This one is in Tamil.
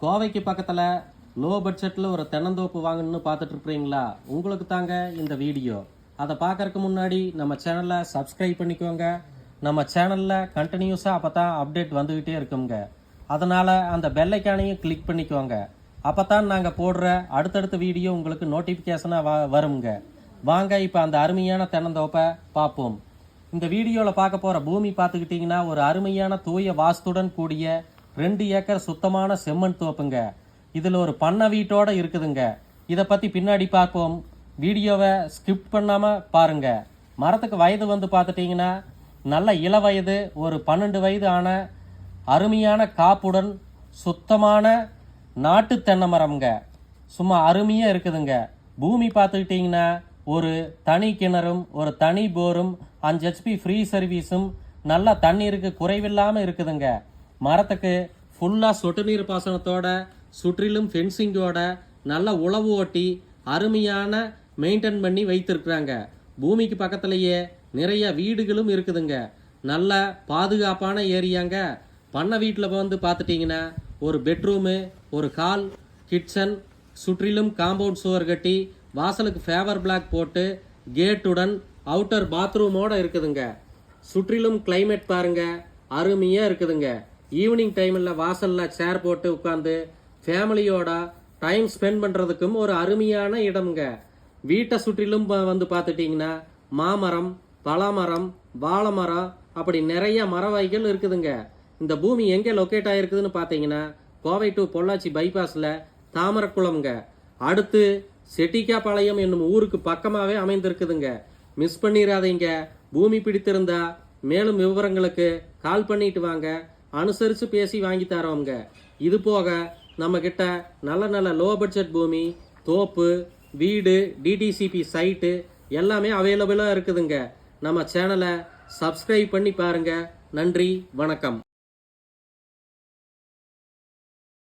கோவைக்கு பக்கத்தில் லோ பட்ஜெட்டில் ஒரு தென்னந்தோப்பு வாங்கணும்னு பார்த்துட்டு இருக்கிறீங்களா? உங்களுக்கு தாங்க இந்த வீடியோ. அதை பார்க்கறதுக்கு முன்னாடி நம்ம சேனலை சப்ஸ்கிரைப் பண்ணிக்கோங்க. நம்ம சேனலில் கண்டினியூஸாக அப்போ தான் அப்டேட் வந்துக்கிட்டே இருக்குங்க. அதனால் அந்த பெல் ஐக்கானையும் கிளிக் பண்ணிக்கோங்க. அப்போ தான் நாங்கள் போடுற அடுத்தடுத்த வீடியோ உங்களுக்கு நோட்டிஃபிகேஷனாக வருங்க. வாங்க இப்போ அந்த அருமையான தென்னந்தோப்பை பார்ப்போம். இந்த வீடியோவில் பார்க்க போகிற பூமி பார்த்துக்கிட்டிங்கன்னா ஒரு அருமையான தூய வாஸ்துடன் கூடிய 2 ஏக்கர் சுத்தமான செம்மண் தோப்புங்க. இதில் ஒரு பண்ணை வீட்டோடு இருக்குதுங்க. இதை பற்றி பின்னாடி பார்ப்போம். வீடியோவை ஸ்கிப் பண்ணாமல் பாருங்க. மரத்துக்கு வயது வந்து பார்த்துட்டிங்கன்னா நல்ல இள வயது, ஒரு 12 வயது ஆன அருமையான காப்புடன் சுத்தமான நாட்டு தென்னை மரம்ங்க. சும்மா அருமையாக இருக்குதுங்க. பூமி பார்த்துக்கிட்டிங்கன்னா ஒரு தனி கிணறும் ஒரு தனி போரும் 5 HP ஃப்ரீ சர்வீஸும் நல்லா தண்ணீருக்கு குறைவில்லாமல் இருக்குதுங்க. மரத்துக்கு ஃபுல்லாக சொட்டு நீர் பாசனத்தோட சுற்றிலும் ஃபென்சிங்கோட நல்ல உழவு ஓட்டி அருமையான மெயின்டைன் பண்ணி வைத்திருக்கிறாங்க. பூமிக்கு பக்கத்துலேயே நிறைய வீடுகளும் இருக்குதுங்க. நல்ல பாதுகாப்பான ஏரியாங்க. பண்ணை வீட்டில் வந்து பார்த்துட்டிங்கன்னா ஒரு பெட்ரூமு, ஒரு ஹால், கிச்சன், சுற்றிலும் காம்பவுண்ட் சுவர் கட்டி வாசலுக்கு ஃபேவர் பிளாக் போட்டு கேட்டுடன் அவுட்டர் பாத்ரூமோடு இருக்குதுங்க. சுற்றிலும் கிளைமேட் பாருங்க, அருமையாக இருக்குதுங்க. ஈவினிங் டைமில் வாசலில் சேர் போட்டு உட்காந்து ஃபேமிலியோட டைம் ஸ்பெண்ட் பண்ணுறதுக்கும் ஒரு அருமையான இடம்ங்க. வீட்டை சுற்றிலும் வந்து பார்த்துட்டிங்கன்னா மாமரம், பலாமரம், வாழை மரம், அப்படி நிறைய மர வகைகள் இருக்குதுங்க. இந்த பூமி எங்கே லொக்கேட் ஆகிருக்குதுன்னு பார்த்தீங்கன்னா கோவை டு பொள்ளாச்சி பைபாஸில் தாமரக்குளம்ங்க. அடுத்து செட்டிக்காபாளையம் என்னும் ஊருக்கு பக்கமாகவே அமைந்திருக்குதுங்க. மிஸ் பண்ணிடாதீங்க. பூமி பிடித்திருந்தா மேலும் விவரங்களுக்கு கால் பண்ணிட்டு வாங்க. அனுசரித்து பேசி வாங்கி தரோங்க. இது போக நம்மக்கிட்ட நல்ல நல்ல லோ பட்ஜெட் பூமி, தோப்பு, வீடு, டிடிசிபி சைட்டு எல்லாமே அவைலபிளாக இருக்குதுங்க. நம்ம சேனலை சப்ஸ்கிரைப் பண்ணி பாருங்கள். நன்றி, வணக்கம்.